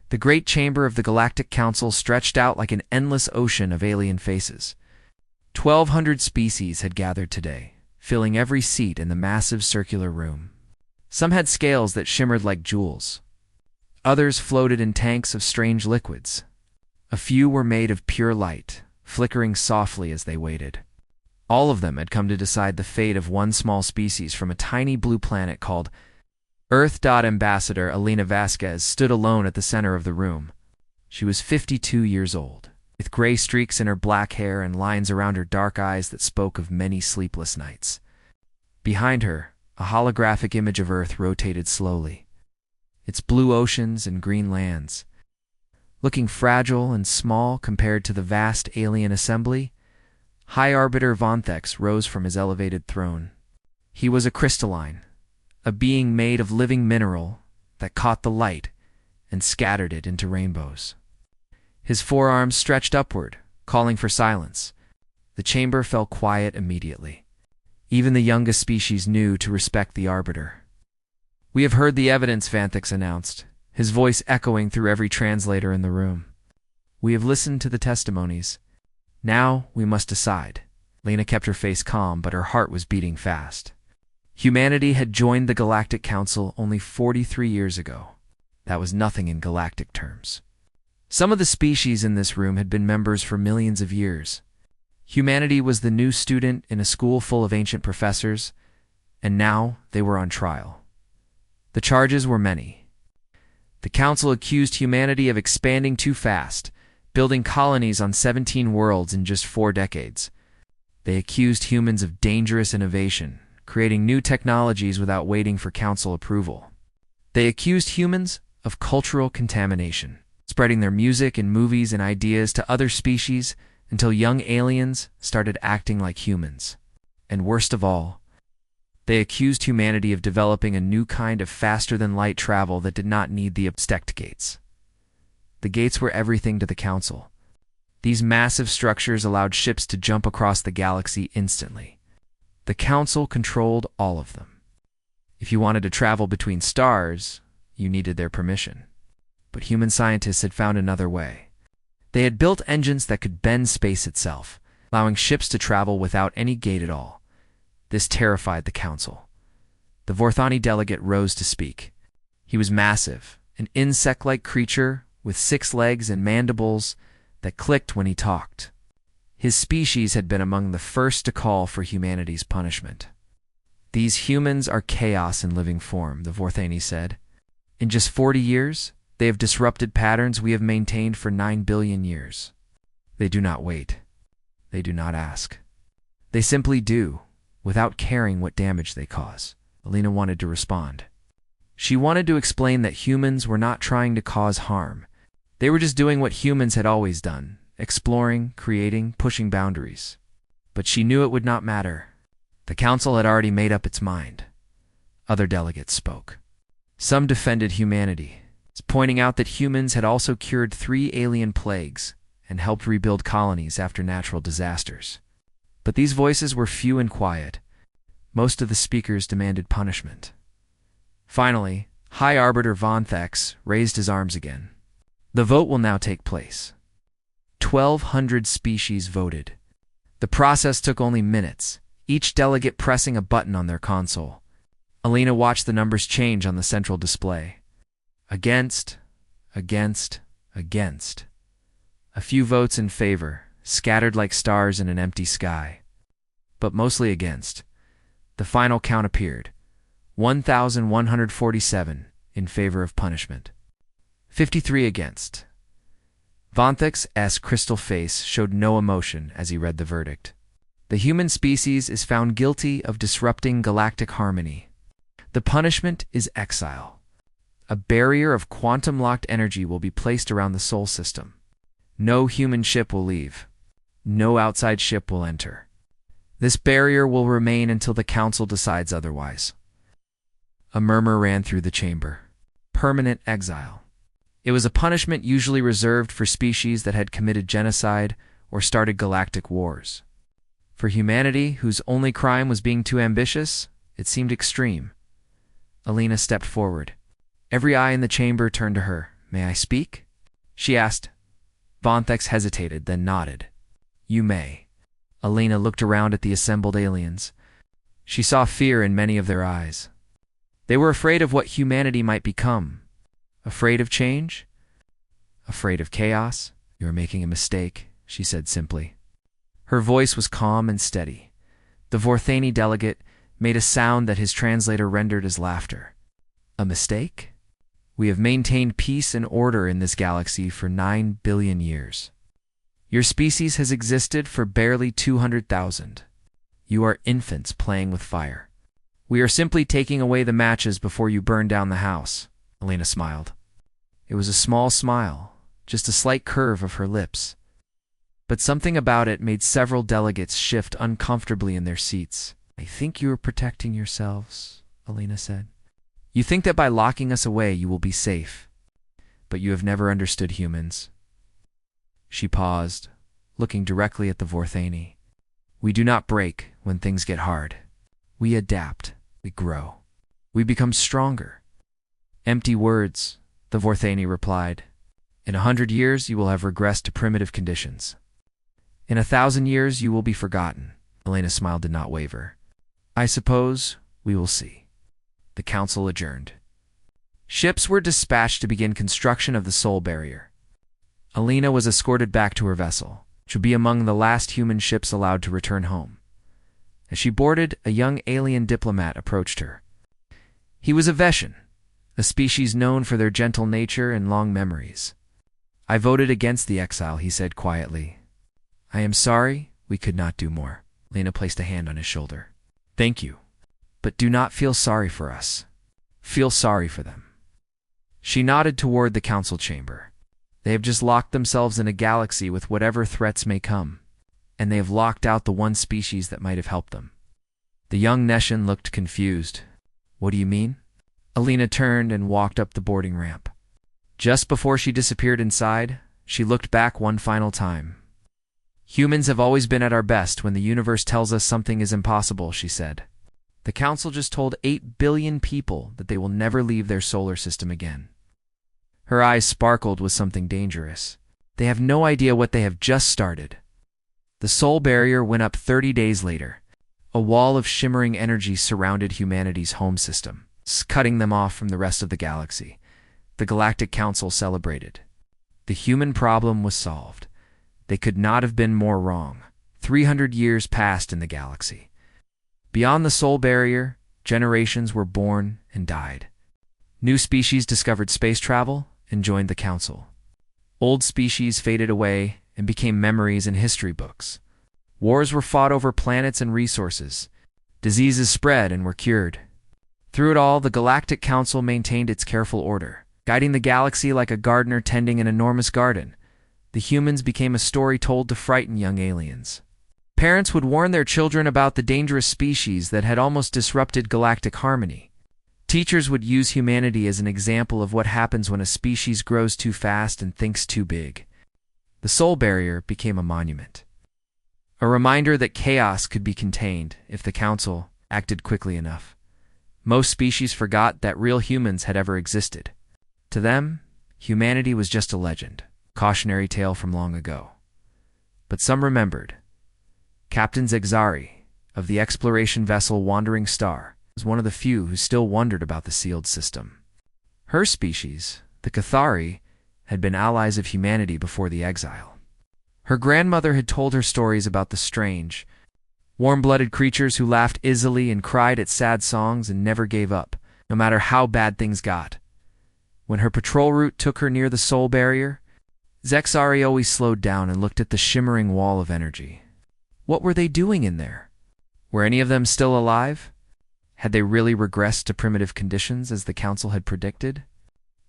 The great chamber of the Galactic Council stretched out like an endless ocean of alien faces. 1,200 species had gathered today, filling every seat in the massive circular room. Some had scales that shimmered like jewels. Others floated in tanks of strange liquids. A few were made of pure light, flickering softly as they waited. All of them had come to decide the fate of one small species from a tiny blue planet called Earth. Ambassador Elena Vasquez stood alone at the center of the room. She was 52 years old, with gray streaks in her black hair and lines around her dark eyes that spoke of many sleepless nights. Behind her, a holographic image of Earth rotated slowly, its blue oceans and green lands. Looking fragile and small compared to the vast alien assembly, High Arbiter Vonthex rose from his elevated throne. He was a crystalline, a being made of living mineral that caught the light and scattered it into rainbows. His forearms stretched upward, calling for silence. The chamber fell quiet immediately. Even the youngest species knew to respect the Arbiter. "We have heard the evidence," Vanthix announced, his voice echoing through every translator in the room. "We have listened to the testimonies. Now we must decide." Lena kept her face calm, but her heart was beating fast. Humanity had joined the Galactic Council only 43 years ago. That was nothing in galactic terms. Some of the species in this room had been members for millions of years. Humanity was the new student in a school full of ancient professors, and now they were on trial. The charges were many. The Council accused humanity of expanding too fast, building colonies on 17 worlds in just 4 decades. They accused humans of dangerous innovation, creating new technologies without waiting for Council approval. They accused humans of cultural contamination, spreading their music and movies and ideas to other species until young aliens started acting like humans. And worst of all, they accused humanity of developing a new kind of faster-than-light travel that did not need the obstacle gates. The gates were everything to the Council. These massive structures allowed ships to jump across the galaxy instantly. The Council controlled all of them. If you wanted to travel between stars, you needed their permission. But human scientists had found another way. They had built engines that could bend space itself, allowing ships to travel without any gate at all. This terrified the Council. The Vorthani delegate rose to speak. He was massive, an insect-like creature with 6 legs and mandibles that clicked when he talked. His species had been among the first to call for humanity's punishment. "These humans are chaos in living form," the Vorthani said. "In just 40 years, they have disrupted patterns we have maintained for 9 billion years. They do not wait. They do not ask. They simply do, without caring what damage they cause." Alina wanted to respond. She wanted to explain that humans were not trying to cause harm. They were just doing what humans had always done, exploring, creating, pushing boundaries. But she knew it would not matter. The Council had already made up its mind. Other delegates spoke. Some defended humanity, pointing out that humans had also cured 3 alien plagues and helped rebuild colonies after natural disasters. But these voices were few and quiet. Most of the speakers demanded punishment. Finally, High Arbiter Vonthex raised his arms again. The vote will now take place. 1,200 species voted. The process took only minutes, each delegate pressing a button on their console. Alina watched the numbers change on the central display. Against, against, against. A few votes in favor, scattered like stars in an empty sky. But mostly against. The final count appeared. 1,147 in favor of punishment. 53 against. Vonthex's crystal face showed no emotion as he read the verdict. The human species is found guilty of disrupting galactic harmony. The punishment is exile. A barrier of quantum-locked energy will be placed around the Sol system. No human ship will leave. No outside ship will enter. This barrier will remain until the Council decides otherwise. A murmur ran through the chamber. Permanent exile. It was a punishment usually reserved for species that had committed genocide or started galactic wars. For humanity, whose only crime was being too ambitious, it seemed extreme. Alina stepped forward. Every eye in the chamber turned to her, May I speak? She asked. Vonthex hesitated, then nodded. You may. Alina looked around at the assembled aliens. She saw fear in many of their eyes. They were afraid of what humanity might become. Afraid of change? Afraid of chaos? You're making a mistake, she said simply. Her voice was calm and steady. The Vorthani delegate made a sound that his translator rendered as laughter. A mistake? We have maintained peace and order in this galaxy for 9 billion years. Your species has existed for barely 200,000. You are infants playing with fire. We are simply taking away the matches before you burn down the house, Alina smiled. It was a small smile, just a slight curve of her lips. But something about it made several delegates shift uncomfortably in their seats. I think you are protecting yourselves, Alina said. You think that by locking us away you will be safe. But you have never understood humans. She paused, looking directly at the Vorthani. We do not break when things get hard. We adapt. We grow. We become stronger. Empty words, the Vorthani replied. In 100 years you will have regressed to primitive conditions. In 1,000 years you will be forgotten. Alina's smile did not waver. I suppose we will see. The council adjourned. Ships were dispatched to begin construction of the Soul Barrier. Alina was escorted back to her vessel, which would be among the last human ships allowed to return home. As she boarded, a young alien diplomat approached her. He was a Veshan, a species known for their gentle nature and long memories. I voted against the exile, he said quietly. I am sorry, we could not do more. Alina placed a hand on his shoulder. Thank you. But do not feel sorry for us. Feel sorry for them. She nodded toward the council chamber. They have just locked themselves in a galaxy with whatever threats may come, and they have locked out the one species that might have helped them. The young Neshan looked confused. What do you mean? Alina turned and walked up the boarding ramp. Just before she disappeared inside, she looked back one final time. Humans have always been at our best when the universe tells us something is impossible, she said. The council just told 8 billion people that they will never leave their solar system again. Her eyes sparkled with something dangerous. They have no idea what they have just started. The Soul Barrier went up 30 days later. A wall of shimmering energy surrounded humanity's home system, cutting them off from the rest of the galaxy. The Galactic Council celebrated. The human problem was solved. They could not have been more wrong. 300 years passed in the galaxy. Beyond the Soul Barrier, generations were born and died. New species discovered space travel and joined the Council. Old species faded away and became memories in history books. Wars were fought over planets and resources. Diseases spread and were cured. Through it all, the Galactic Council maintained its careful order, guiding the galaxy like a gardener tending an enormous garden. The humans became a story told to frighten young aliens. Parents would warn their children about the dangerous species that had almost disrupted galactic harmony. Teachers would use humanity as an example of what happens when a species grows too fast and thinks too big. The Soul Barrier became a monument. A reminder that chaos could be contained if the Council acted quickly enough. Most species forgot that real humans had ever existed. To them, humanity was just a legend, cautionary tale from long ago. But some remembered. Captain Zegzari, of the exploration vessel Wandering Star, was one of the few who still wondered about the sealed system. Her species, the Cathari, had been allies of humanity before the exile. Her grandmother had told her stories about the strange, warm-blooded creatures who laughed easily and cried at sad songs and never gave up, no matter how bad things got. When her patrol route took her near the Soul Barrier, Zexari always slowed down and looked at the shimmering wall of energy. What were they doing in there? Were any of them still alive? Had they really regressed to primitive conditions as the Council had predicted?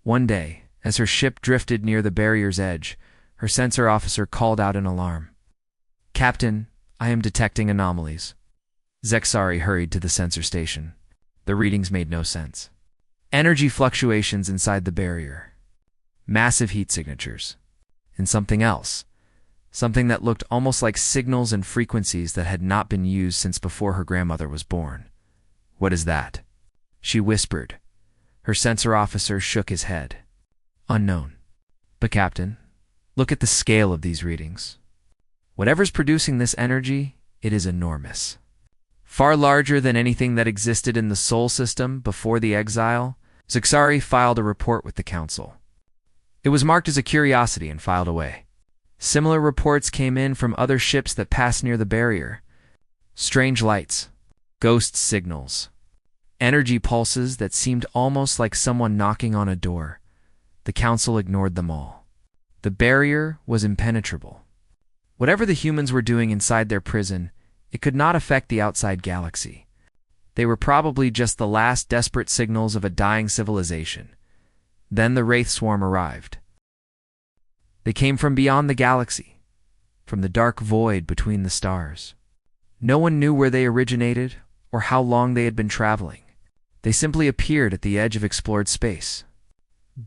One day, as her ship drifted near the barrier's edge, her sensor officer called out in alarm. Captain, I am detecting anomalies. Zexari hurried to the sensor station. The readings made no sense. Energy fluctuations inside the barrier. Massive heat signatures. And something else. Something that looked almost like signals and frequencies that had not been used since before her grandmother was born. What is that? She whispered. Her sensor officer shook his head. Unknown. But Captain, look at the scale of these readings. Whatever's producing this energy, it is enormous. Far larger than anything that existed in the Sol system before the exile. Zaxari filed a report with the Council. It was marked as a curiosity and filed away. Similar reports came in from other ships that passed near the barrier. Strange lights, ghost signals, energy pulses that seemed almost like someone knocking on a door. The Council ignored them all. The barrier was impenetrable. Whatever the humans were doing inside their prison, it could not affect the outside galaxy. They were probably just the last desperate signals of a dying civilization. Then the Wraith Swarm arrived. They came from beyond the galaxy, from the dark void between the stars. No one knew where they originated or how long they had been traveling. They simply appeared at the edge of explored space.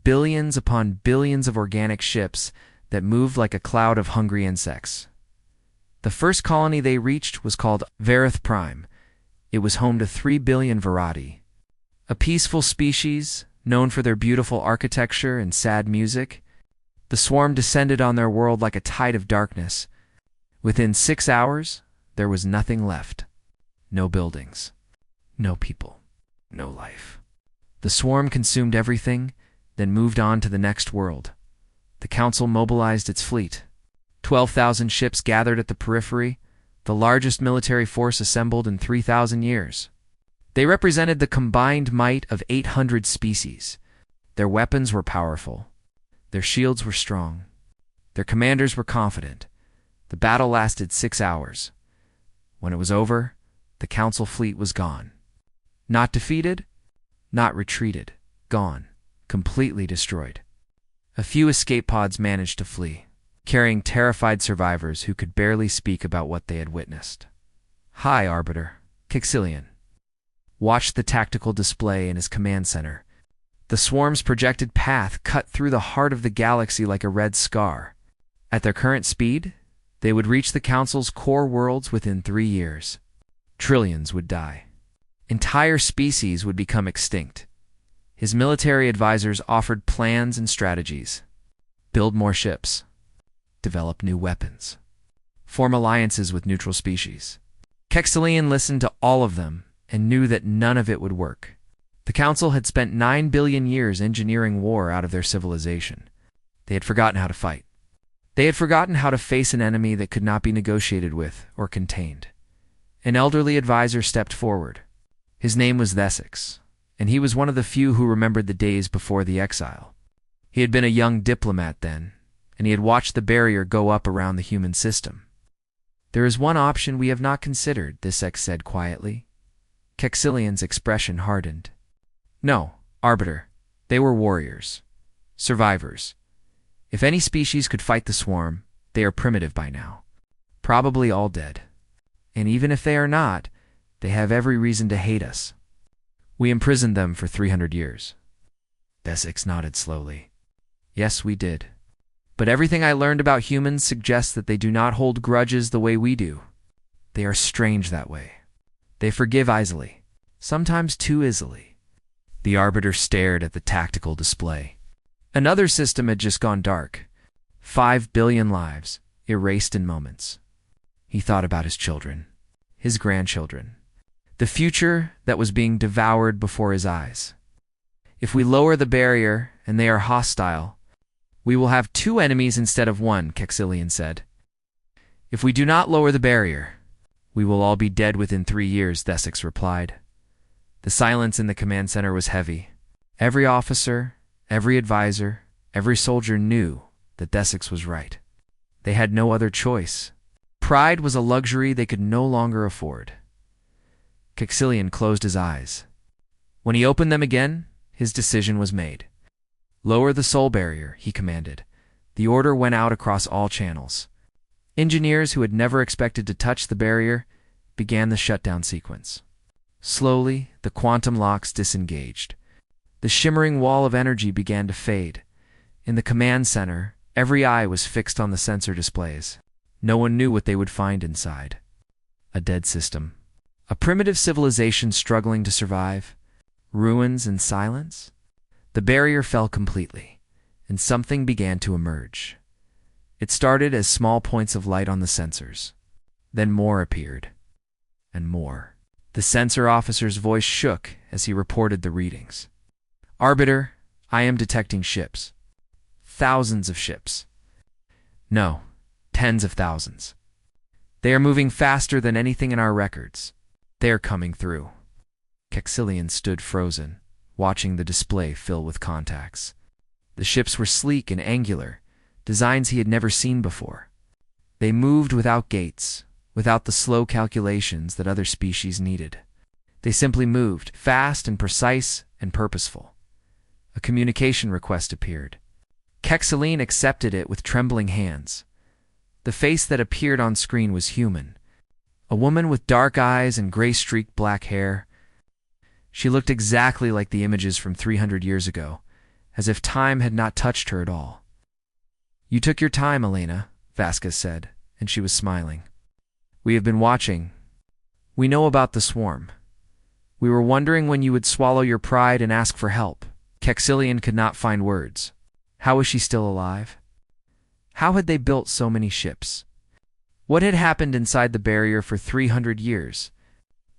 Billions upon billions of organic ships that moved like a cloud of hungry insects. The first colony they reached was called Varith Prime. It was home to 3 billion Virati, a peaceful species known for their beautiful architecture and sad music. The swarm descended on their world like a tide of darkness. Within 6 hours, there was nothing left. No buildings, no people, no life. The swarm consumed everything, then moved on to the next world. The Council mobilized its fleet. 12,000 ships gathered at the periphery, the largest military force assembled in 3,000 years. They represented the combined might of 800 species. Their weapons were powerful. Their shields were strong. Their commanders were confident. The battle lasted 6 hours. When it was over, the Council fleet was gone. Not defeated, not retreated, gone, completely destroyed. A few escape pods managed to flee, carrying terrified survivors who could barely speak about what they had witnessed. High Arbiter, Kixilian, watched the tactical display in his command center. The swarm's projected path cut through the heart of the galaxy like a red scar. At their current speed, they would reach the Council's core worlds within 3 years. Trillions would die. Entire species would become extinct. His military advisors offered plans and strategies. Build more ships. Develop new weapons. Form alliances with neutral species. Kexilian listened to all of them and knew that none of it would work. The Council had spent 9 billion years engineering war out of their civilization. They had forgotten how to fight. They had forgotten how to face an enemy that could not be negotiated with or contained. An elderly advisor stepped forward. His name was Thesix, and he was one of the few who remembered the days before the exile. He had been a young diplomat then, and he had watched the barrier go up around the human system. "There is one option we have not considered," Thesix said quietly. Kexilian's expression hardened. "No, Arbiter. They were warriors. Survivors. If any species could fight the swarm, they are primitive by now. Probably all dead. And even if they are not, they have every reason to hate us. We imprisoned them for 300 years. Thesix nodded slowly. "Yes, we did. But everything I learned about humans suggests that they do not hold grudges the way we do. They are strange that way. They forgive easily, sometimes too easily." The Arbiter stared at the tactical display. Another system had just gone dark. 5 billion lives, erased in moments. He thought about his children, his grandchildren, the future that was being devoured before his eyes. "If we lower the barrier and they are hostile, we will have 2 enemies instead of 1, Kexilian said. "If we do not lower the barrier, we will all be dead within 3 years, Thesix replied. The silence in the command center was heavy. Every officer, every advisor, every soldier knew that Thesix was right. They had no other choice. Pride was a luxury they could no longer afford. Kexilian closed his eyes. When he opened them again, his decision was made. "Lower the soul barrier," he commanded. The order went out across all channels. Engineers who had never expected to touch the barrier began the shutdown sequence. Slowly, the quantum locks disengaged. The shimmering wall of energy began to fade. In the command center, every eye was fixed on the sensor displays. No one knew what they would find inside. A dead system. A primitive civilization struggling to survive. Ruins and silence. The barrier fell completely, and something began to emerge. It started as small points of light on the sensors. Then more appeared, and more. The sensor officer's voice shook as he reported the readings. "Arbiter, I am detecting ships. Thousands of ships. No, tens of thousands. They are moving faster than anything in our records. They are coming through." Kexilian stood frozen, watching the display fill with contacts. The ships were sleek and angular, designs he had never seen before. They moved without gates, without the slow calculations that other species needed. They simply moved, fast and precise and purposeful. A communication request appeared. Kexilian accepted it with trembling hands. The face that appeared on screen was human. A woman with dark eyes and gray-streaked black hair. She looked exactly like the images from 300 years ago, as if time had not touched her at all. "You took your time, Elena," Vasquez said, and she was smiling. "We have been watching. We know about the swarm. We were wondering when you would swallow your pride and ask for help." Kexilian could not find words. How was she still alive? How had they built so many ships? What had happened inside the barrier for 300 years?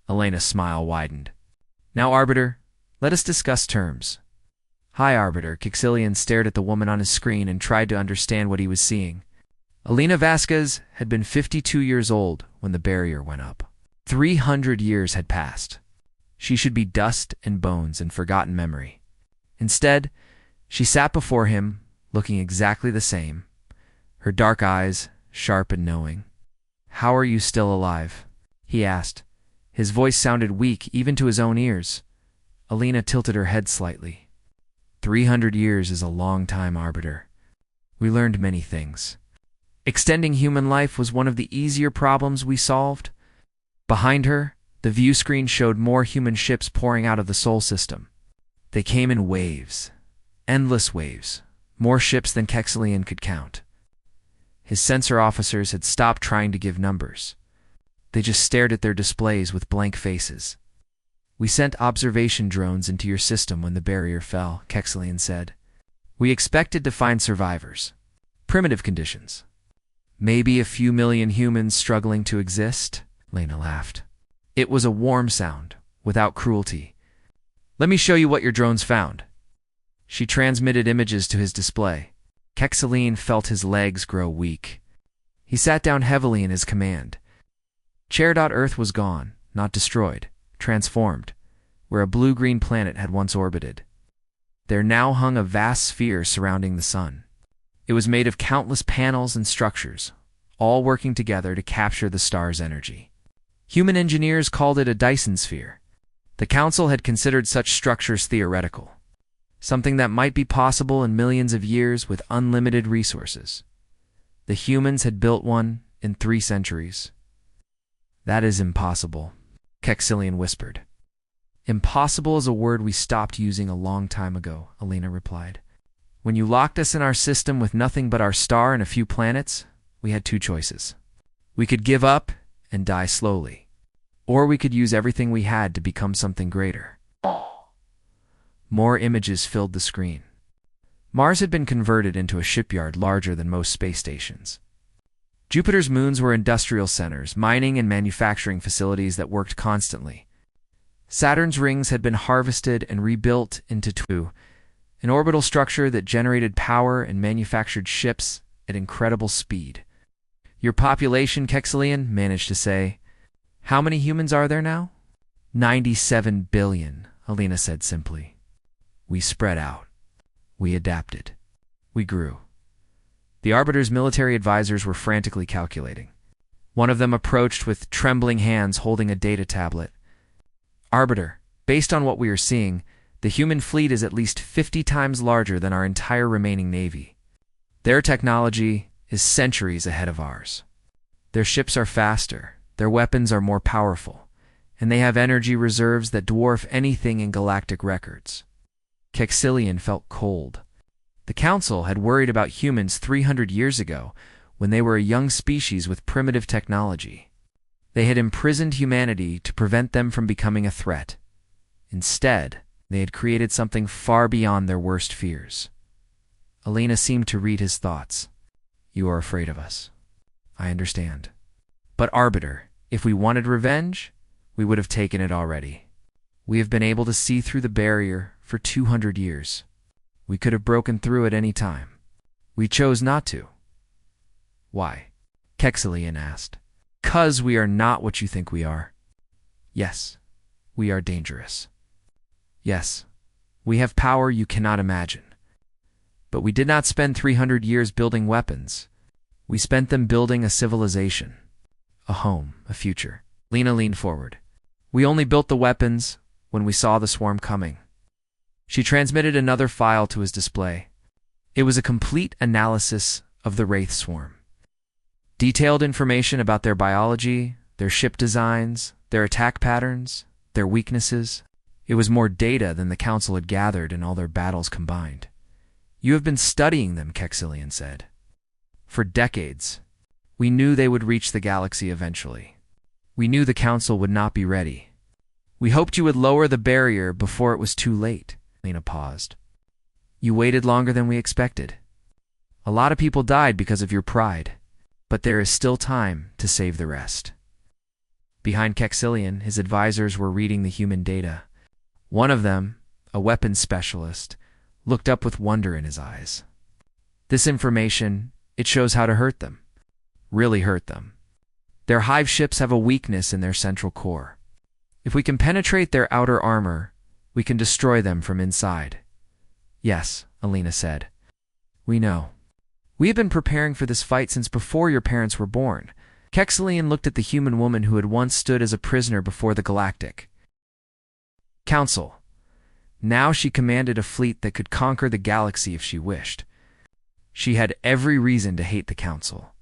Elena's smile widened. "Now, Arbiter, let us discuss terms." "Hi, Arbiter." Kexilian stared at the woman on his screen and tried to understand what he was seeing. Elena Vasquez had been 52 years old when the barrier went up. 300 years had passed. She should be dust and bones and forgotten memory. Instead, she sat before him, looking exactly the same, her dark eyes sharp and knowing. "How are you still alive?" he asked. His voice sounded weak even to his own ears. Elena tilted her head slightly. 300 years is a long time, Arbiter. We learned many things. Extending human life was one of the easier problems we solved. Behind her, the view screen showed more human ships pouring out of the Sol system. They came in waves, endless waves, more ships than Kexilian could count. His sensor officers had stopped trying to give numbers. They just stared at their displays with blank faces. "We sent observation drones into your system when the barrier fell," Kexilian said. "We expected to find survivors. Primitive conditions. Maybe a few million humans struggling to exist," Lena laughed. It was a warm sound, without cruelty. "Let me show you what your drones found." She transmitted images to his display. Kexilian felt his legs grow weak. He sat down heavily in his command. Chair.Earth was gone, not destroyed, transformed, where a blue-green planet had once orbited. There now hung a vast sphere surrounding the sun. It was made of countless panels and structures, all working together to capture the star's energy. Human engineers called it a Dyson sphere. The Council had considered such structures theoretical, something that might be possible in millions of years with unlimited resources. The humans had built one in 3 centuries. "That is impossible," Kexilian whispered. "Impossible is a word we stopped using a long time ago," Elena replied. "When you locked us in our system with nothing but our star and a few planets, we had 2 choices. We could give up and die slowly, or we could use everything we had to become something greater." More images filled the screen. Mars had been converted into a shipyard larger than most space stations. Jupiter's moons were industrial centers, mining and manufacturing facilities that worked constantly. Saturn's rings had been harvested and rebuilt into an orbital structure that generated power and manufactured ships at incredible speed. "Your population," Kexilian managed to say. "How many humans are there now?" 97 billion, Elena said simply. "We spread out. We adapted. We grew." The Arbiter's military advisors were frantically calculating. One of them approached with trembling hands holding a data tablet. "Arbiter, based on what we are seeing, the human fleet is at least 50 times larger than our entire remaining navy. Their technology is centuries ahead of ours. Their ships are faster, their weapons are more powerful, and they have energy reserves that dwarf anything in galactic records." Kexilian felt cold. The Council had worried about humans 300 years ago when they were a young species with primitive technology. They had imprisoned humanity to prevent them from becoming a threat. Instead, they had created something far beyond their worst fears. Alina seemed to read his thoughts. You are afraid of us. I understand. But Arbiter, if we wanted revenge, we would have taken it already. We have been able to see through the barrier for 200 years. We could have broken through at any time. We chose not to. Why? Kexilian asked. 'Cause we are not what you think we are. Yes, we are dangerous. Yes, we have power you cannot imagine. But we did not spend 300 years building weapons. We spent them building a civilization, a home, a future. Lena leaned forward. We only built the weapons when we saw the swarm coming. She transmitted another file to his display. It was a complete analysis of the Wraith swarm. Detailed information about their biology, their ship designs, their attack patterns, their weaknesses. It was more data than the Council had gathered in all their battles combined. You have been studying them, Kexilian said. For decades. We knew they would reach the galaxy eventually. We knew the Council would not be ready. We hoped you would lower the barrier before it was too late. Lena paused. You waited longer than we expected. A lot of people died because of your pride, but there is still time to save the rest. Behind Kexilian, his advisors were reading the human data. One of them, a weapons specialist, looked up with wonder in his eyes. This information, it shows how to hurt them. Really hurt them. Their hive ships have a weakness in their central core. If we can penetrate their outer armor, we can destroy them from inside. Yes, Alina said. We know. We have been preparing for this fight since before your parents were born. Kexilian looked at the human woman who had once stood as a prisoner before the Galactic Council. Now she commanded a fleet that could conquer the galaxy if she wished. She had every reason to hate the Council.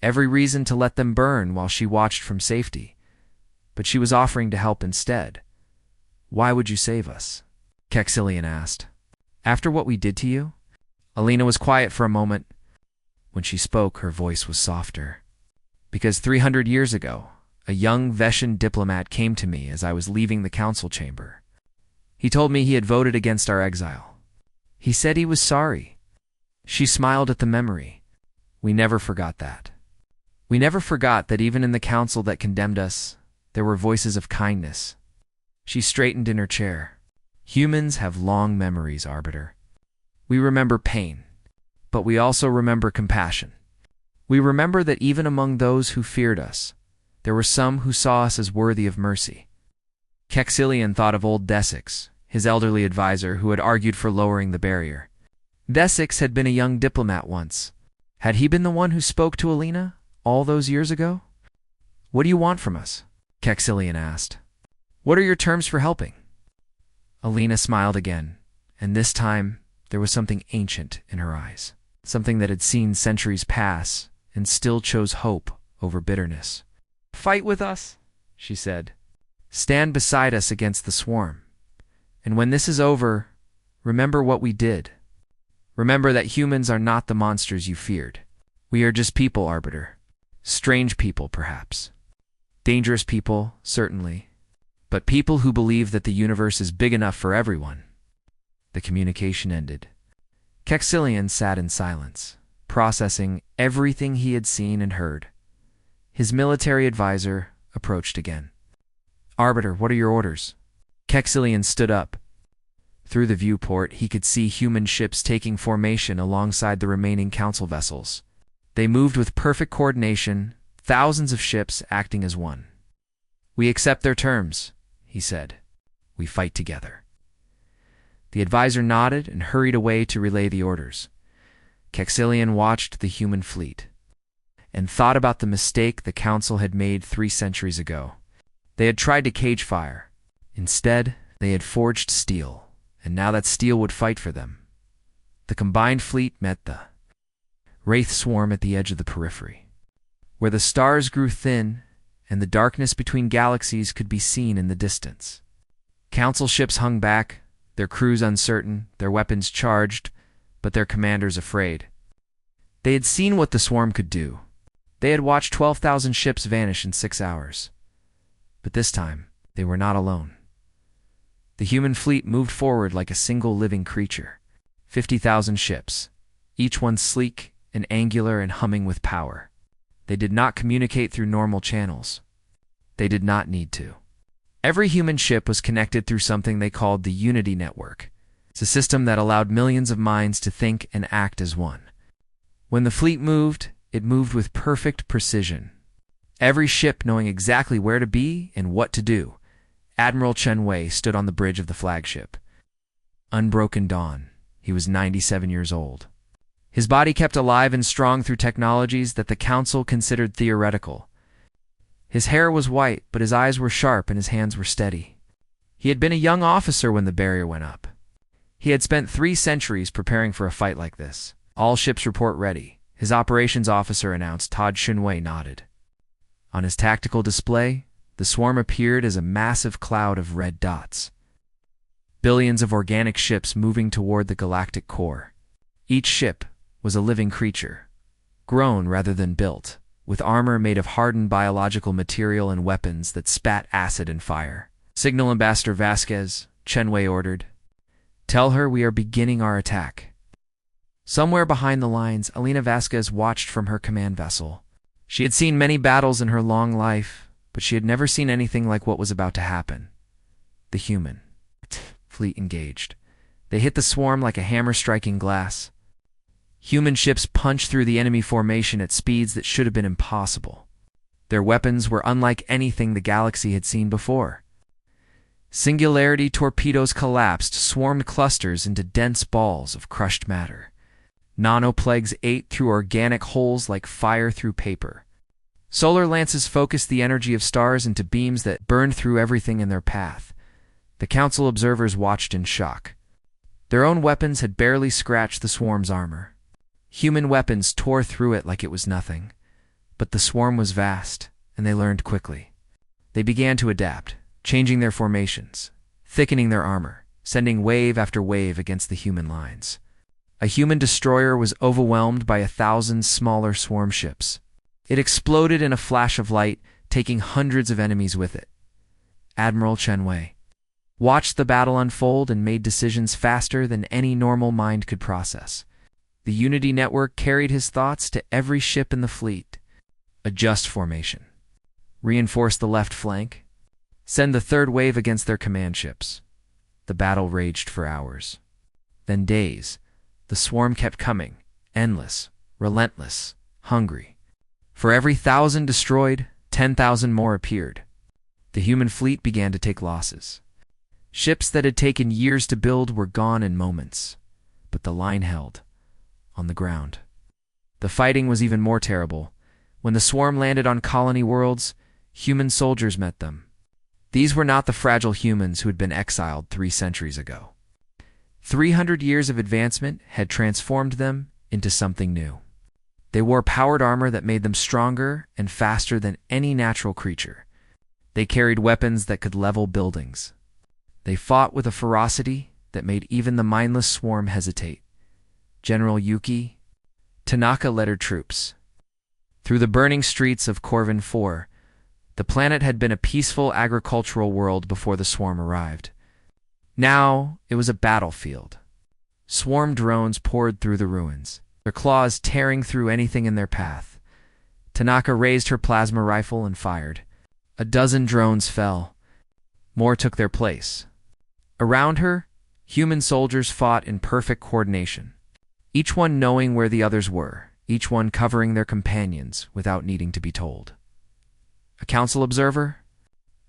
Every reason to let them burn while she watched from safety. But she was offering to help instead. Why would you save us? Kexilian asked. After what we did to you? Alina was quiet for a moment. When she spoke, her voice was softer. Because 300 years ago, a young Veshan diplomat came to me as I was leaving the council chamber. He told me he had voted against our exile. He said he was sorry. She smiled at the memory. We never forgot that. We never forgot that even in the council that condemned us, there were voices of kindness. She straightened in her chair. Humans have long memories, Arbiter. We remember pain, but we also remember compassion. We remember that even among those who feared us, there were some who saw us as worthy of mercy. Kexilian thought of old Desix, his elderly advisor who had argued for lowering the barrier. Desix had been a young diplomat once. Had he been the one who spoke to Alina all those years ago? What do you want from us? Kexilian asked. What are your terms for helping? Alina smiled again, and this time there was something ancient in her eyes, something that had seen centuries pass and still chose hope over bitterness. Fight with us, she said. Stand beside us against the swarm. And when this is over, remember what we did. Remember that humans are not the monsters you feared. We are just people, Arbiter. Strange people, perhaps. Dangerous people, certainly. But people who believe that the universe is big enough for everyone. The communication ended. Kexilian sat in silence, processing everything he had seen and heard. His military advisor approached again. Arbiter, what are your orders? Kexilian stood up. Through the viewport, he could see human ships taking formation alongside the remaining council vessels. They moved with perfect coordination, thousands of ships acting as one. We accept their terms, he said. We fight together. The advisor nodded and hurried away to relay the orders. Kexilian watched the human fleet and thought about the mistake the council had made 3 centuries ago. They had tried to cage fire. Instead, they had forged steel, and now that steel would fight for them. The combined fleet met the Wraith swarm at the edge of the periphery, where the stars grew thin and the darkness between galaxies could be seen in the distance. Council ships hung back, their crews uncertain, their weapons charged, but their commanders afraid. They had seen what the swarm could do. They had watched 12,000 ships vanish in 6 hours. But this time, they were not alone. The human fleet moved forward like a single living creature. 50,000 ships, each one sleek and angular and humming with power. They did not communicate through normal channels. They did not need to. Every human ship was connected through something they called the Unity Network. It's a system that allowed millions of minds to think and act as one. When the fleet moved, it moved with perfect precision. Every ship knowing exactly where to be and what to do. Admiral Chen Wei stood on the bridge of the flagship. Unbroken dawn. He was 97 years old. His body kept alive and strong through technologies that the Council considered theoretical. His hair was white, but his eyes were sharp and his hands were steady. He had been a young officer when the barrier went up. He had spent 3 centuries preparing for a fight like this. All ships report ready. His operations officer announced. Todd Shunwei nodded. On his tactical display, the swarm appeared as a massive cloud of red dots. Billions of organic ships moving toward the galactic core. Each ship was a living creature, grown rather than built, with armor made of hardened biological material and weapons that spat acid and fire. Signal Ambassador Vasquez, Chen Wei ordered. Tell her we are beginning our attack. Somewhere behind the lines, Alina Vasquez watched from her command vessel. She had seen many battles in her long life, but she had never seen anything like what was about to happen. The human fleet engaged. They hit the swarm like a hammer striking glass. Human ships punched through the enemy formation at speeds that should have been impossible. Their weapons were unlike anything the galaxy had seen before. Singularity torpedoes collapsed, swarmed clusters into dense balls of crushed matter. Nanoplagues ate through organic holes like fire through paper. Solar lances focused the energy of stars into beams that burned through everything in their path. The Council observers watched in shock. Their own weapons had barely scratched the swarm's armor. Human weapons tore through it like it was nothing. But the swarm was vast, and they learned quickly. They began to adapt, changing their formations, thickening their armor, sending wave after wave against the human lines. A human destroyer was overwhelmed by 1,000 smaller swarm ships. It exploded in a flash of light, taking hundreds of enemies with it. Admiral Chen Wei watched the battle unfold and made decisions faster than any normal mind could process. The Unity Network carried his thoughts to every ship in the fleet. Adjust formation. Reinforce the left flank. Send the third wave against their command ships. The battle raged for hours. Then days. The swarm kept coming, endless, relentless, hungry. For every 1,000 destroyed, 10,000 more appeared. The human fleet began to take losses. Ships that had taken years to build were gone in moments. But the line held. On the ground. The fighting was even more terrible. When the swarm landed on colony worlds, human soldiers met them. These were not the fragile humans who had been exiled 3 centuries ago. 300 years of advancement had transformed them into something new. They wore powered armor that made them stronger and faster than any natural creature. They carried weapons that could level buildings. They fought with a ferocity that made even the mindless swarm hesitate. General Yuki Tanaka led her troops. Through the burning streets of Corvin 4, the planet had been a peaceful agricultural world before the swarm arrived. Now it was a battlefield. Swarm drones poured through the ruins, their claws tearing through anything in their path. Tanaka raised her plasma rifle and fired. 12 drones fell. More took their place. Around her, human soldiers fought in perfect coordination, each one knowing where the others were, each one covering their companions without needing to be told. A council observer?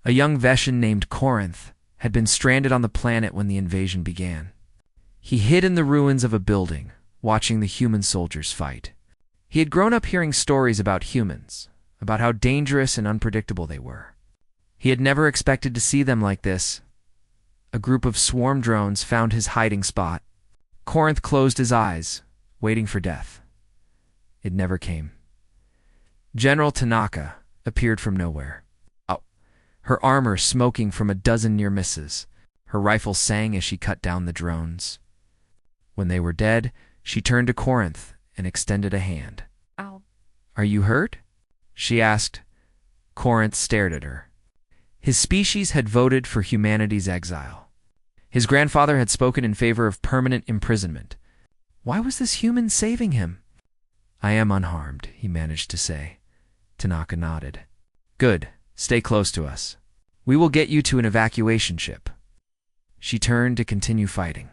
A young Veshan named Corinth had been stranded on the planet when the invasion began. He hid in the ruins of a building, watching the human soldiers fight. He had grown up hearing stories about humans, about how dangerous and unpredictable they were. He had never expected to see them like this. A group of swarm drones found his hiding spot. Corinth closed his eyes, waiting for death. It never came. General Tanaka appeared from nowhere. Her armor smoking from 12 near misses. Her rifle sang as she cut down the drones. When they were dead, she turned to Corinth and extended a hand. Ow. Are you hurt? She asked. Corinth stared at her. His species had voted for humanity's exile. His grandfather had spoken in favor of permanent imprisonment. Why was this human saving him? I am unharmed, he managed to say. Tanaka nodded. Good. Stay close to us. We will get you to an evacuation ship. She turned to continue fighting.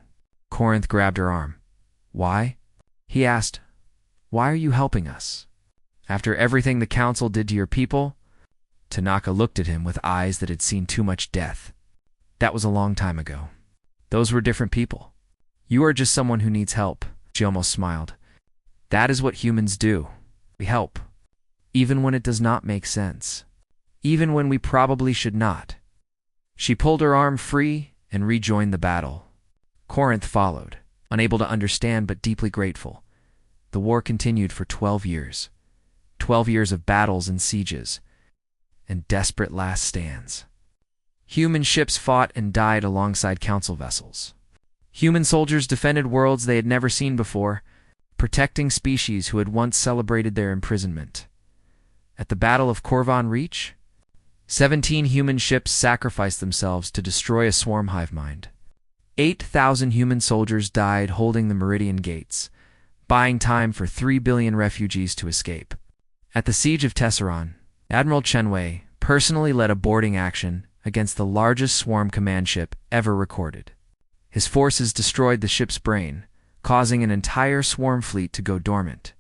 Corinth grabbed her arm. Why? He asked. Why are you helping us? After everything the council did to your people? Tanaka looked at him with eyes that had seen too much death. That was a long time ago. Those were different people. You are just someone who needs help. She almost smiled. That is what humans do. We help. Even when it does not make sense. Even when we probably should not. She pulled her arm free and rejoined the battle. Corinth followed, unable to understand but deeply grateful. The war continued for 12 years. 12 years of battles and sieges, and desperate last stands. Human ships fought and died alongside council vessels. Human soldiers defended worlds they had never seen before, protecting species who had once celebrated their imprisonment. At the Battle of Corvan Reach, 17 human ships sacrificed themselves to destroy a swarm hive mind. 8,000 human soldiers died holding the Meridian gates, buying time for 3 billion refugees to escape. At the Siege of Tesseron, Admiral Chenwei personally led a boarding action against the largest swarm command ship ever recorded. His forces destroyed the ship's brain, causing an entire swarm fleet to go dormant.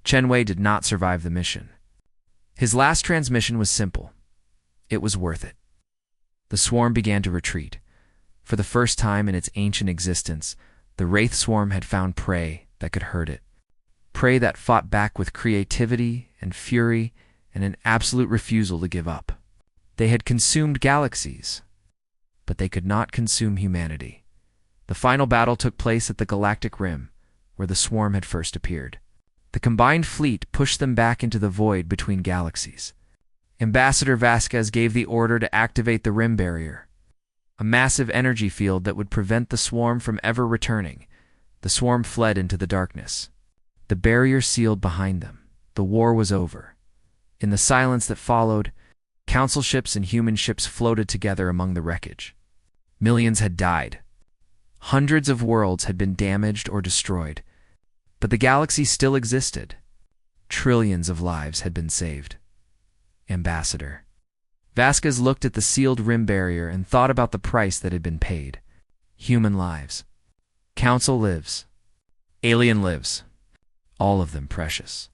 Chenwei did not survive the mission. His last transmission was simple. It was worth it. The swarm began to retreat. For the first time in its ancient existence, the Wraith swarm had found prey that could hurt it. Prey that fought back with creativity and fury and an absolute refusal to give up. They had consumed galaxies, but they could not consume humanity. The final battle took place at the Galactic Rim, where the swarm had first appeared. The combined fleet pushed them back into the void between galaxies. Ambassador Vasquez gave the order to activate the Rim Barrier, a massive energy field that would prevent the swarm from ever returning. The swarm fled into the darkness. The barrier sealed behind them. The war was over. In the silence that followed, council ships and human ships floated together among the wreckage. Millions had died. Hundreds of worlds had been damaged or destroyed. But the galaxy still existed. Trillions of lives had been saved. Ambassador. Vasquez looked at the sealed rim barrier and thought about the price that had been paid. Human lives. Council lives. Alien lives. All of them precious.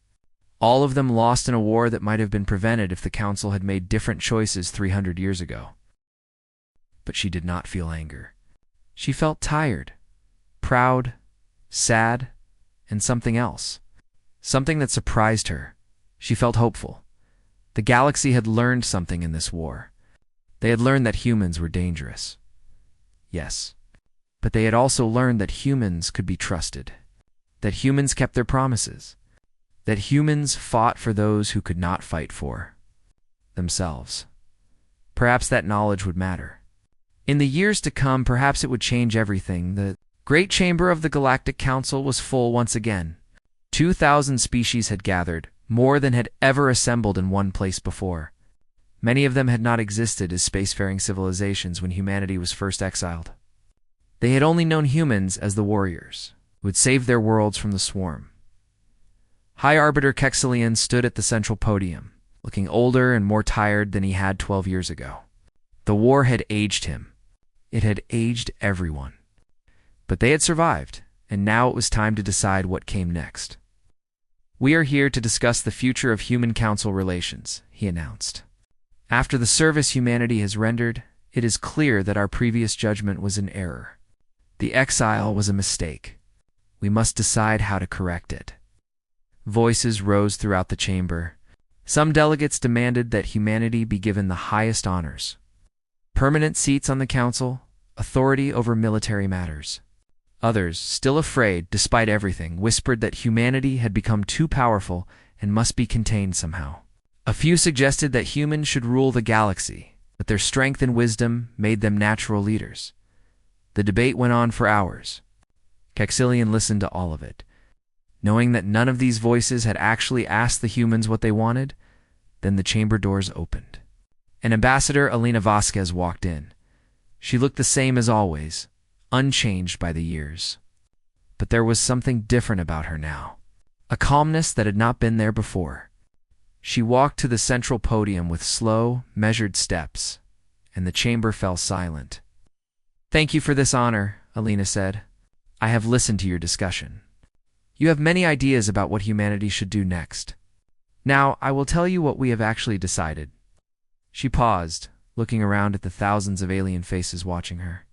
All of them lost in a war that might have been prevented if the Council had made different choices 300 years ago. But she did not feel anger. She felt tired, proud, sad, and something else. Something that surprised her. She felt hopeful. The galaxy had learned something in this war. They had learned that humans were dangerous. Yes. But they had also learned that humans could be trusted. That humans kept their promises. That humans fought for those who could not fight for themselves. Perhaps that knowledge would matter. In the years to come, perhaps it would change everything. The great chamber of the Galactic Council was full once again. 2,000 species had gathered, more than had ever assembled in one place before. Many of them had not existed as spacefaring civilizations when humanity was first exiled. They had only known humans as the warriors, who had saved their worlds from the swarm. High Arbiter Kexilian stood at the central podium, looking older and more tired than he had 12 years ago. The war had aged him. It had aged everyone. But they had survived, and now it was time to decide what came next. We are here to discuss the future of human council relations, he announced. After the service humanity has rendered, it is clear that our previous judgment was an error. The exile was a mistake. We must decide how to correct it. Voices rose throughout the chamber. Some delegates demanded that humanity be given the highest honors. Permanent seats on the council, authority over military matters. Others, still afraid despite everything, whispered that humanity had become too powerful and must be contained somehow. A few suggested that humans should rule the galaxy, but their strength and wisdom made them natural leaders. The debate went on for hours. Kexilian listened to all of it. Knowing that none of these voices had actually asked the humans what they wanted, then the chamber doors opened. And Ambassador Alina Vasquez walked in. She looked the same as always, unchanged by the years. but there was something different about her now. A calmness that had not been there before. She walked to the central podium with slow, measured steps, and the chamber fell silent. "Thank you for this honor," Alina said. "I have listened to your discussion. You have many ideas about what humanity should do next. Now, I will tell you what we have actually decided." She paused, looking around at the thousands of alien faces watching her.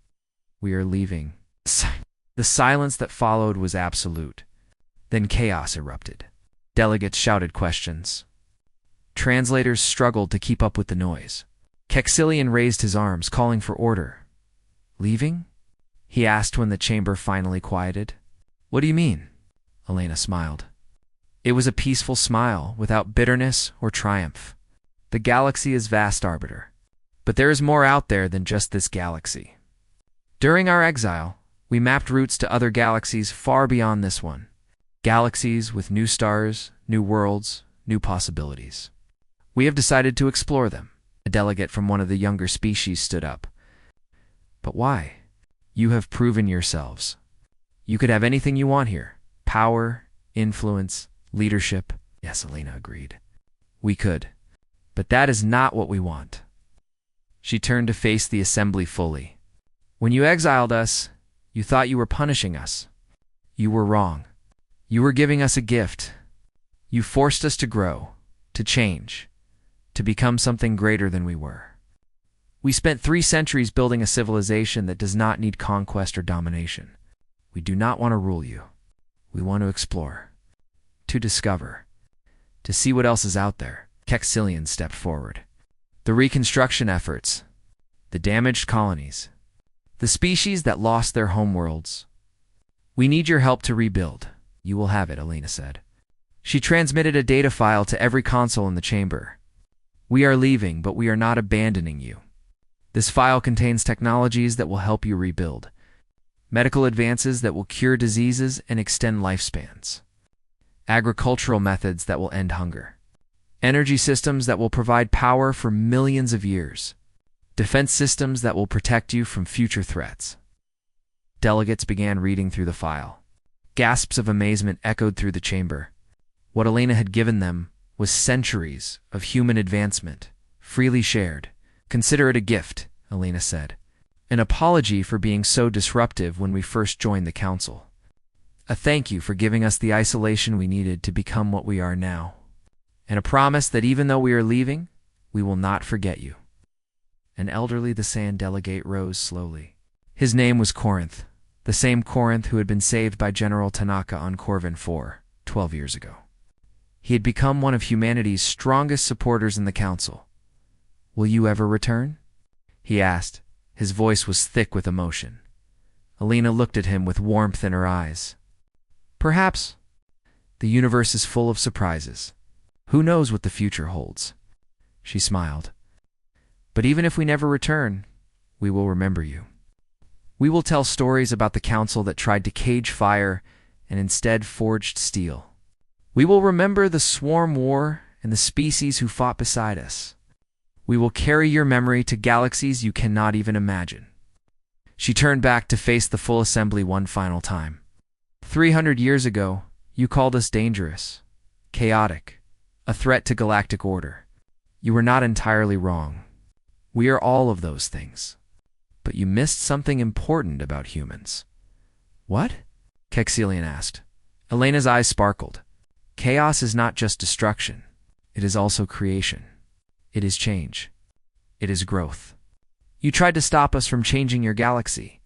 "We are leaving." The silence that followed was absolute. Then chaos erupted. Delegates shouted questions. Translators struggled to keep up with the noise. Kexilian raised his arms, calling for order. "Leaving?" he asked when the chamber finally quieted. "What do you mean?" Elena smiled. It was a peaceful smile, without bitterness or triumph. "The galaxy is vast, Arbiter. But there is more out there than just this galaxy. During our exile, we mapped routes to other galaxies far beyond this one. Galaxies with new stars, new worlds, new possibilities. We have decided to explore them." A delegate from one of the younger species stood up. "But why? You have proven yourselves. You could have anything you want here. Power, influence, leadership." "Yes," Elena agreed. "We could. But that is not what we want." She turned to face the assembly fully. "When you exiled us, you thought you were punishing us. You were wrong. You were giving us a gift. You forced us to grow, to change, to become something greater than we were. We spent 3 centuries building a civilization that does not need conquest or domination. We do not want to rule you. We want to explore, to discover, to see what else is out there." Kexilian stepped forward. "The reconstruction efforts, the damaged colonies, the species that lost their homeworlds. We need your help to rebuild." "You will have it," Elena said. She transmitted a data file to every console in the chamber. "We are leaving, but we are not abandoning you. This file contains technologies that will help you rebuild. Medical advances that will cure diseases and extend lifespans. Agricultural methods that will end hunger. Energy systems that will provide power for millions of years. Defense systems that will protect you from future threats." Delegates began reading through the file. Gasps of amazement echoed through the chamber. What Elena had given them was centuries of human advancement, freely shared. "Consider it a gift," Elena said. "An apology for being so disruptive when we first joined the council. A thank you for giving us the isolation we needed to become what we are now. And a promise that even though we are leaving, we will not forget you." An elderly the Sand delegate rose slowly. His name was Corinth, the same Corinth who had been saved by General Tanaka on Corvin 4, 12 years ago. He had become one of humanity's strongest supporters in the council. "Will you ever return?" he asked. His voice was thick with emotion. Elena looked at him with warmth in her eyes. "Perhaps. The universe is full of surprises. Who knows what the future holds?" She smiled. "But even if we never return, we will remember you. We will tell stories about the council that tried to cage fire and instead forged steel. We will remember the swarm war and the species who fought beside us. We will carry your memory to galaxies you cannot even imagine." She turned back to face the full assembly one final time. 300 years ago, you called us dangerous, chaotic, a threat to galactic order. You were not entirely wrong. We are all of those things. But you missed something important about humans." "What?" Kexilian asked. Elena's eyes sparkled. "Chaos is not just destruction. It is also creation. It is change. It is growth. You tried to stop us from changing your galaxy.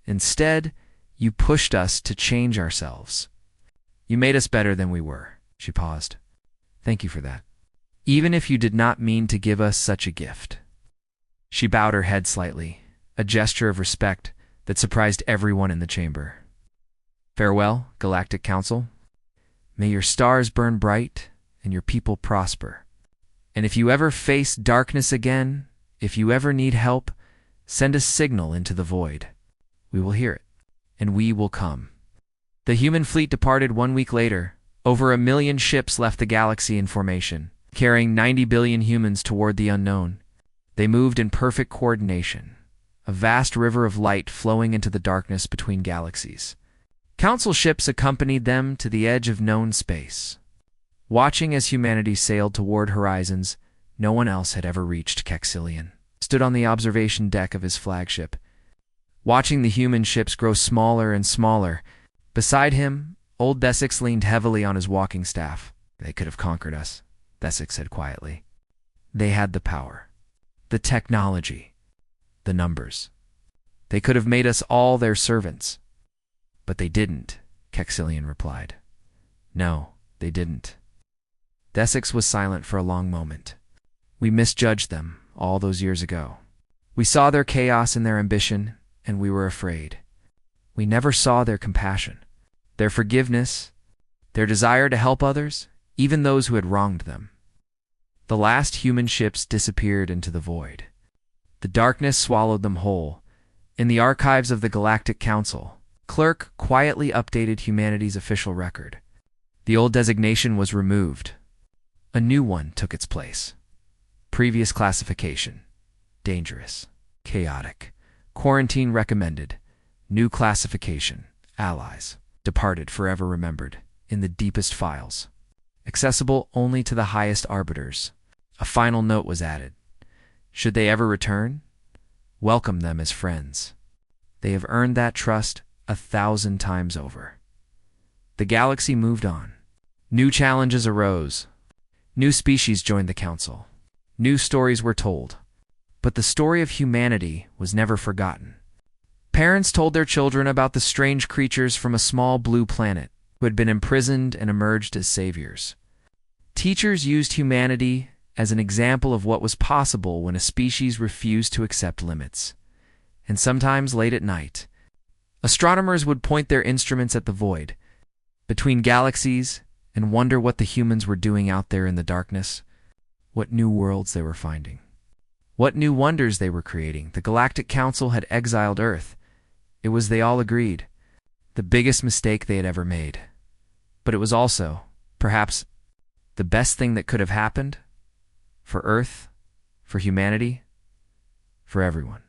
Instead, you pushed us to change ourselves. You made us better than we were." She paused. "Thank you for that. Even if you did not mean to give us such a gift." She bowed her head slightly, a gesture of respect that surprised everyone in the chamber. "Farewell, Galactic Council. May your stars burn bright and your people prosper. And if you ever face darkness again, if you ever need help, send a signal into the void. We will hear it, and we will come." The human fleet departed 1 week later. Over 1 million ships left the galaxy in formation, carrying 90 billion humans toward the unknown. They moved in perfect coordination, a vast river of light flowing into the darkness between galaxies. Council ships accompanied them to the edge of known space. Watching as humanity sailed toward horizons no one else had ever reached, Kexilian stood on the observation deck of his flagship, watching the human ships grow smaller and smaller. Beside him, old Thesix leaned heavily on his walking staff. "They could have conquered us," Thesix said quietly. "They had the power, the technology, the numbers. They could have made us all their servants." "But they didn't," Kexilian replied. "No, they didn't." Thesix was silent for a long moment. "We misjudged them all those years ago. We saw their chaos and their ambition, and we were afraid. We never saw their compassion, their forgiveness, their desire to help others, even those who had wronged them." The last human ships disappeared into the void. The darkness swallowed them whole. In the archives of the Galactic Council, Clerk quietly updated humanity's official record. The old designation was removed. A new one took its place. Previous classification: dangerous, chaotic, quarantine recommended. New classification: allies, departed, forever remembered, in the deepest files. Accessible only to the highest arbiters. A final note was added: should they ever return, welcome them as friends. They have earned that trust 1,000 times over. The galaxy moved on. New challenges arose. New species joined the Council. New stories were told. But the story of humanity was never forgotten. Parents told their children about the strange creatures from a small blue planet who had been imprisoned and emerged as saviors. Teachers used humanity as an example of what was possible when a species refused to accept limits. And sometimes late at night, astronomers would point their instruments at the void between galaxies and wonder what the humans were doing out there in the darkness, what new worlds they were finding, what new wonders they were creating. The Galactic Council had exiled Earth. It was, they all agreed, the biggest mistake they had ever made. But it was also, perhaps, the best thing that could have happened for Earth, for humanity, for everyone.